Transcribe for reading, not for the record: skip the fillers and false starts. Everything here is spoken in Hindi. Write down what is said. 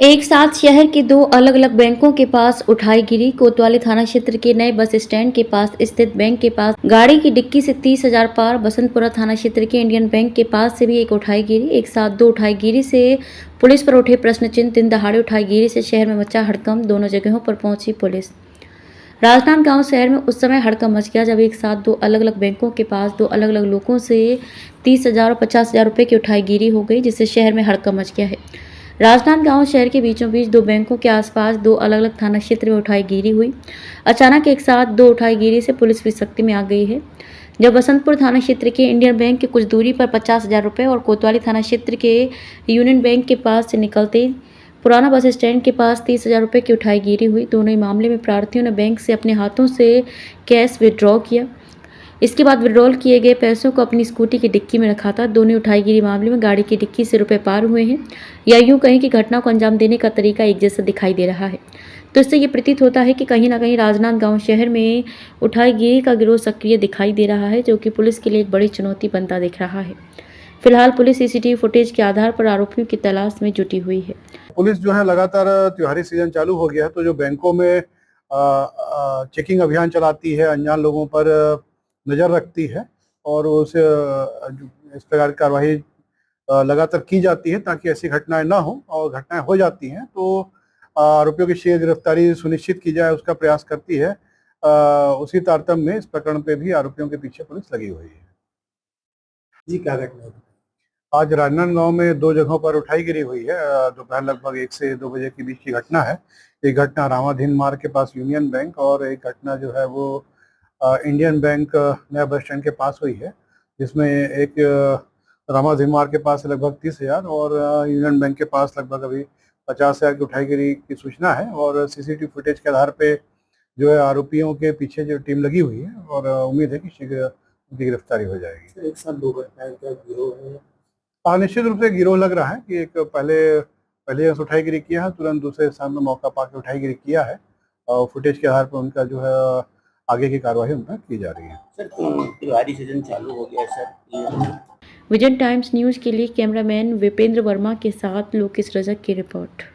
एक साथ शहर के दो अलग अलग बैंकों के पास उठाई गिरी। कोतवाली थाना क्षेत्र के नए बस स्टैंड के पास स्थित बैंक के पास गाड़ी की डिक्की से 30,000 पार। बसंतपुरा थाना क्षेत्र के इंडियन बैंक के पास से भी एक उठाई गिरी। एक साथ दो उठाई गिरी से पुलिस पर उठे प्रश्न चिन्ह। दिन दहाड़े उठाई गिरी से शहर में मचा हड़कंप। दोनों जगहों पर पहुंची पुलिस। राजनांदगांव शहर में उस समय हड़कंप मच गया जब एक साथ दो अलग अलग बैंकों के पास दो अलग अलग लोगों से 30,000 और 50,000 रुपए की उठाई गिरी हो गई, जिससे शहर में हड़कंप मच गया है। राजनांदगांव शहर के बीचों बीच दो बैंकों के आसपास दो अलग अलग थाना क्षेत्र में उठाई गिरी हुई। अचानक एक साथ दो उठाई गिरी से पुलिस भी सख्ती में आ गई है। जब बसंतपुर थाना क्षेत्र के इंडियन बैंक के कुछ दूरी पर 50,000 रुपये और कोतवाली थाना क्षेत्र के यूनियन बैंक के पास से निकलते पुराना बस स्टैंड के पास 30,000 रुपये की उठाई गिरी हुई। दोनों ही मामले में प्रार्थियों ने बैंक से अपने हाथों से कैश विड्रॉ किया। इसके बाद विड्रॉल किए गए पैसों को अपनी स्कूटी की डिक्की में रखा था। दोनों उठाईगिरी मामले में गाड़ी की डिक्की से रुपए पार हुए हैं, या यूं कहें कि घटना को अंजाम देने का तरीका एक जैसा दिखाई दे रहा है। तो इससे ये प्रतीत होता है कि कहीं ना कहीं राजनांदगांव शहर में उठाईगिरी का गिरोह सक्रिय दिखाई दे रहा है, जो कि पुलिस के लिए एक बड़ी चुनौती बनता दिख रहा है। फिलहाल पुलिस सीसीटीवी फुटेज के आधार पर आरोपियों की तलाश में जुटी हुई है। पुलिस जो है लगातार त्योहारी सीजन चालू हो गया है, तो जो बैंकों में चेकिंग अभियान चलाती है, अनजान लोगों पर नज़र रखती है और इस प्रकार की कार्रवाई लगातार की जाती है ताकि ऐसी घटनाएं ना हो, और घटनाएं हो जाती हैं तो आरोपियों की शीघ्र गिरफ्तारी सुनिश्चित की जाए उसका प्रयास करती है। उसी तारतम्य में इस प्रकरण पे भी आरोपियों के पीछे पुलिस लगी हुई है। जी, क्या घटना है? आज राजनांदगांव में दो जगहों पर उठाईगिरी हुई है। दोपहर लगभग 1 से 2 बजे के बीच की घटना है। एक घटना रामाधीन मार्ग के पास यूनियन बैंक, और एक घटना जो है वो इंडियन बैंक नया बस स्टैंड के पास हुई है, जिसमें एक रामाधीन मार्ग के पास लगभग 30,000 और यूनियन बैंक के पास लगभग अभी 50,000 की उठाईगिरी की सूचना है। और सीसीटीवी फुटेज के आधार पे जो है आरोपियों के पीछे जो टीम लगी हुई है, और उम्मीद है कि शीघ्र उनकी गिरफ्तारी हो जाएगी। एक साथ दो घटनाएं का गिरोह है। हाँ, निश्चित रूप से गिरोह लग रहा है कि एक पहले उठाईगिरी किया है, तुरंत दूसरे स्थान में मौका पाकर उठाईगिरी किया है, और फुटेज के आधार पर उनका जो है आगे की कार्रवाई उन पर की जा रही है। सर, तिवारी सीजन चालू हो गया सर। विजन टाइम्स न्यूज़ के लिए कैमरामैन विपेंद्र वर्मा के साथ लोकेश रजक की रिपोर्ट।